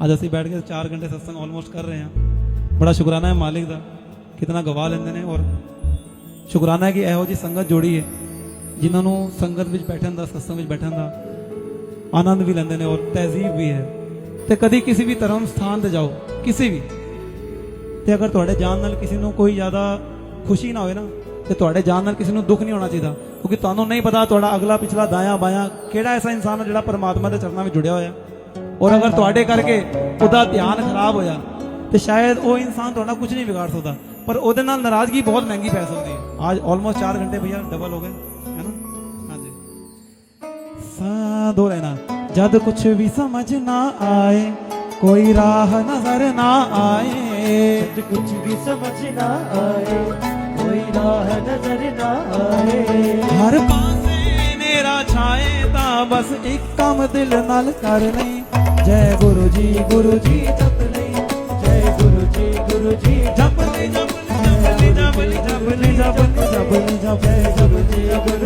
ਅੱਜ ਅਸੀਂ ਬੈਠ ਕੇ 4 ਘੰਟੇ ਸਤਸੰਗ ਆਲਮੋਸਟ ਕਰ ਰਹੇ ਹਾਂ। ਬੜਾ ਸ਼ੁਕਰਾਨਾ ਹੈ ਮਾਲਿਕ ਦਾ, ਕਿਤਨਾ ਗਵਾ ਲੈਂਦੇ ਨੇ। ਔਰ ਸ਼ੁਕਰਾਨਾ ਹੈ ਕਿ ਇਹੋ ਜਿਹੀ ਸੰਗਤ ਜੋੜੀ ਹੈ ਜਿਨ੍ਹਾਂ ਨੂੰ ਸੰਗਤ ਵਿੱਚ ਬੈਠਣ ਦਾ, ਸਤਸੰਗ ਵਿੱਚ ਬੈਠਣ ਦਾ ਆਨੰਦ ਵੀ ਲੈਂਦੇ ਨੇ ਔਰ ਤਹਿਜ਼ੀਬ ਵੀ ਹੈ। ਤੇ ਕਦੀ ਕਿਸੇ ਵੀ ਧਰਮ ਸਥਾਨ ਤੇ ਜਾਓ, ਕਿਸੇ ਵੀ, ਤੇ ਅਗਰ ਤੁਹਾਡੇ ਜਾਣ ਨਾਲ ਕਿਸੇ ਨੂੰ ਕੋਈ ਜ਼ਿਆਦਾ ਖੁਸ਼ੀ ਨਾ ਹੋਵੇ ਨਾ, ਤੇ ਤੁਹਾਡੇ ਜਾਣ ਨਾਲ ਕਿਸੇ ਨੂੰ ਦੁੱਖ ਨਹੀਂ ਹੋਣਾ ਚਾਹੀਦਾ, ਕਿਉਂਕਿ ਤੁਹਾਨੂੰ ਨਹੀਂ ਪਤਾ ਤੁਹਾਡਾ ਅਗਲਾ ਪਿਛਲਾ ਦਾਇਆ ਬਾਇਆ ਕਿਹੜਾ ਐਸਾ ਇਨਸਾਨ ਹੈ ਜਿਹੜਾ ਪਰਮਾਤਮਾ ਦੇ ਚਰਨਾਂ ਵਿੱਚ ਜੁੜਿਆ ਹੋਇਆ। ਔਰ ਅਗਰ ਤੁਹਾਡੇ ਕਰਕੇ ਉਹਦਾ ਧਿਆਨ ਖਰਾਬ ਹੋਇਆ ਤੇ ਸ਼ਾਇਦ ਉਹ ਇਨਸਾਨ ਤੁਹਾਡਾ ਕੁਝ ਨਹੀਂ ਵਿਗਾੜ ਸਕਦਾ, ਪਰ ਉਹਦੇ ਨਾਲ ਨਾਰਾਜ਼ਗੀ ਬਹੁਤ ਮਹਿੰਗੀ ਪੈ ਸਕਦੀ ਹੈ। ਅੱਜ ਆਲਮੋਸਟ 4 ਘੰਟੇ ਭਈਆ ਡਬਲ ਹੋ ਗਏ ਹੈ ਨਾ। ਹਾਂਜੀ, ਦੋ ਰਹਿਣਾ। ਜਦ ਕੁਛ ਵੀ ਸਮਝ ਨਾ ਆਏ, ਕੋਈ ਰਾਹ ਨਜ਼ਰ ਨਾ ਆਏ, जब कुछ भी समझ ना आए, कोई राह नजर ना आए, हर पासे नेरा छाए ता बस एक काम दिल नाल कर नहीं। जय गुरु जी जप नहीं, जय गुरु जी जप ले जप ले जप ले जप ले जप ले जप ले जप ले जप ले। जय गुरु जी